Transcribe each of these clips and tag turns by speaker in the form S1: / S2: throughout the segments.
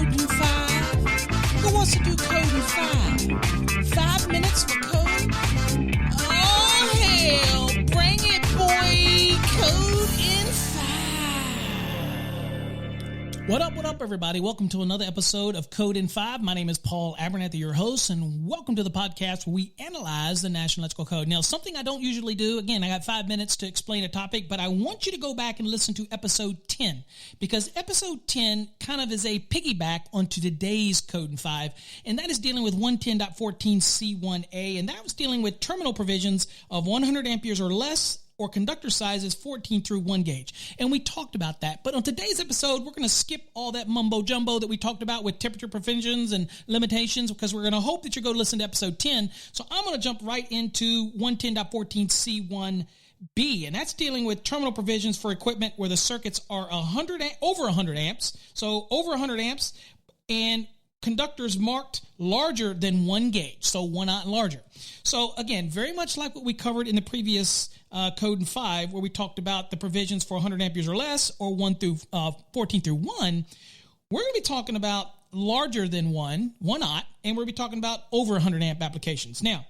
S1: code in 5? Who wants to do code in 5? 5 minutes for code? Oh, hell. Bring it, boy. Code in 5. What up, everybody? Welcome to another episode of Code in 5. My name is Paul Abernathy, your host, and welcome to the podcast where we analyze the National Electrical Code. Now, something I don't usually do, again, I got 5 minutes to explain a topic, but I want you to go back and listen to episode 10, because episode 10 kind of is a piggyback onto today's Code in 5, and that is dealing with 110.14C1A, and that was dealing with terminal provisions of 100 amperes or less, or conductor sizes 14 through 1 gauge. And we talked about that. But on today's episode, we're going to skip all that mumbo jumbo that we talked about with temperature provisions and limitations, because we're going to hope that you go listen to episode 10. So I'm going to jump right into 110.14C1B, and that's dealing with terminal provisions for equipment where the circuits are over 100 amps. So over 100 amps, and conductors marked larger than 1 gauge, so 1 aught and larger. So again, very much like what we covered in the previous Code in 5, where we talked about the provisions for 100 amperes or less, or 14 through 1, we're going to be talking about larger than 1 aught, and we're going to be talking about over 100 amp applications. Now,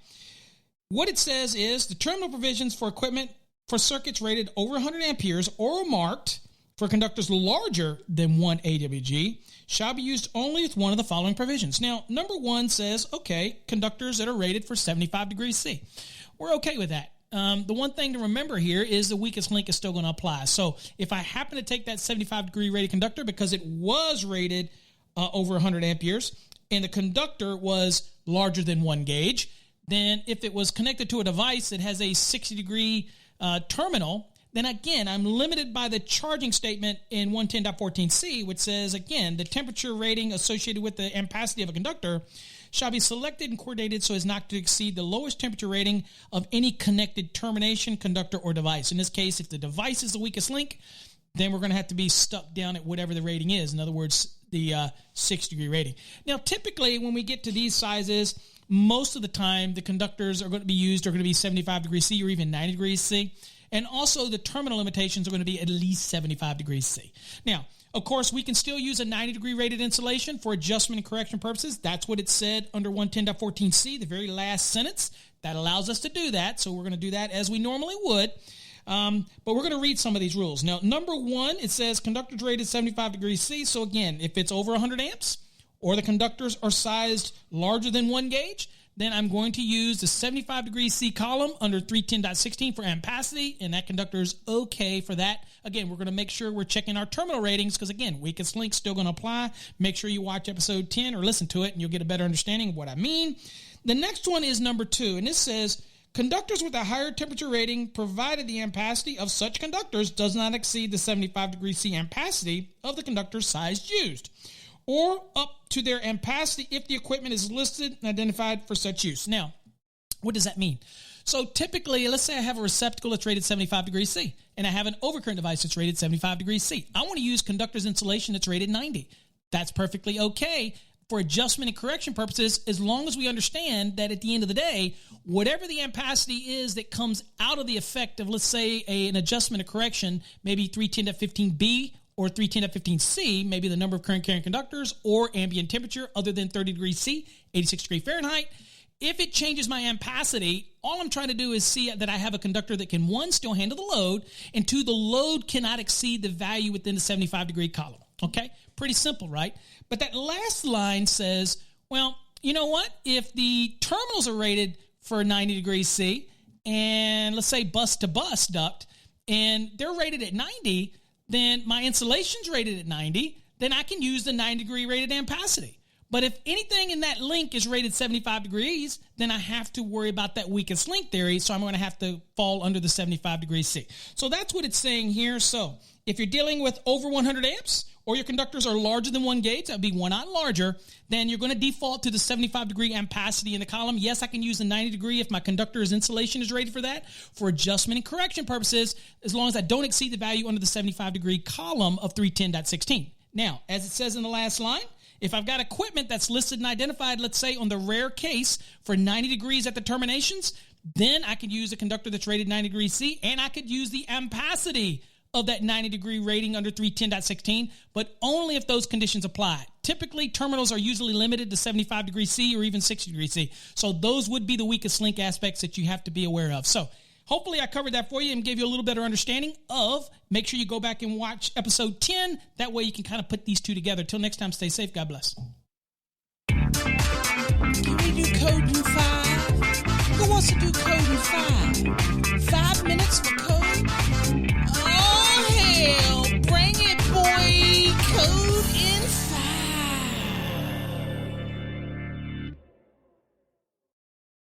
S1: what it says is the terminal provisions for equipment for circuits rated over 100 amperes or marked for conductors larger than 1 AWG shall be used only with one of the following provisions. Now, number 1 says, okay, conductors that are rated for 75 degrees C. We're okay with that. The one thing to remember here is the weakest link is still going to apply. So if I happen to take that 75 degree rated conductor because it was rated over 100 amperes and the conductor was larger than 1 gauge, then if it was connected to a device that has a 60 degree terminal, then again, I'm limited by the charging statement in 110.14c, which says, again, the temperature rating associated with the ampacity of a conductor shall be selected and coordinated so as not to exceed the lowest temperature rating of any connected termination, conductor, or device. In this case, if the device is the weakest link, then we're going to have to be stuck down at whatever the rating is. In other words, the 6-degree rating. Now, typically, when we get to these sizes, most of the time, the conductors are going to be 75 degrees C or even 90 degrees C. And also the terminal limitations are going to be at least 75 degrees C. Now, of course, we can still use a 90-degree rated insulation for adjustment and correction purposes. That's what it said under 110.14c, the very last sentence. That allows us to do that, so we're going to do that as we normally would. But we're going to read some of these rules. Now, number 1, it says conductors rated 75 degrees C. So again, if it's over 100 amps or the conductors are sized larger than 1 gauge, then I'm going to use the 75 degrees C column under 310.16 for ampacity, and that conductor is okay for that. Again, we're going to make sure we're checking our terminal ratings because, again, weakest link's still going to apply. Make sure you watch episode 10 or listen to it, and you'll get a better understanding of what I mean. The next one is number 2, and this says, conductors with a higher temperature rating, provided the ampacity of such conductors does not exceed the 75 degrees C ampacity of the conductor size used, or up to their ampacity if the equipment is listed and identified for such use. Now, what does that mean? So typically, let's say I have a receptacle that's rated 75 degrees C, and I have an overcurrent device that's rated 75 degrees C. I want to use conductors insulation that's rated 90. That's perfectly okay for adjustment and correction purposes, as long as we understand that at the end of the day, whatever the ampacity is that comes out of the effect of, let's say, an adjustment or correction, maybe 310.15b, or 310.15c, maybe the number of current carrying conductors, or ambient temperature other than 30 degrees C, 86 degrees Fahrenheit. If it changes my ampacity, all I'm trying to do is see that I have a conductor that can, 1, still handle the load, and 2, the load cannot exceed the value within the 75-degree column. Okay? Pretty simple, right? But that last line says, well, you know what? If the terminals are rated for 90 degrees C, and let's say bus-to-bus duct, and they're rated at 90, then my insulation's rated at 90, then I can use the 90-degree rated ampacity. But if anything in that link is rated 75 degrees, then I have to worry about that weakest link theory, so I'm going to have to fall under the 75 degrees C. So that's what it's saying here. So if you're dealing with over 100 amps, or your conductors are larger than 1 gauge, that would be 1 aught larger, then you're going to default to the 75 degree ampacity in the column. Yes, I can use the 90 degree if my conductor's insulation is rated for that, for adjustment and correction purposes, as long as I don't exceed the value under the 75 degree column of 310.16. Now, as it says in the last line, if I've got equipment that's listed and identified, let's say on the rare case for 90 degrees at the terminations, then I could use a conductor that's rated 90 degrees C, and I could use the ampacity of that 90-degree rating under 310.16, but only if those conditions apply. Typically, terminals are usually limited to 75 degrees C or even 60 degrees C. So those would be the weakest link aspects that you have to be aware of. So hopefully I covered that for you and gave you a little better understanding of. Make sure you go back and watch episode 10. That way you can kind of put these two together. Till next time, stay safe. God bless.
S2: Can we do code in 5? Who wants to do code in 5? 5 minutes for code?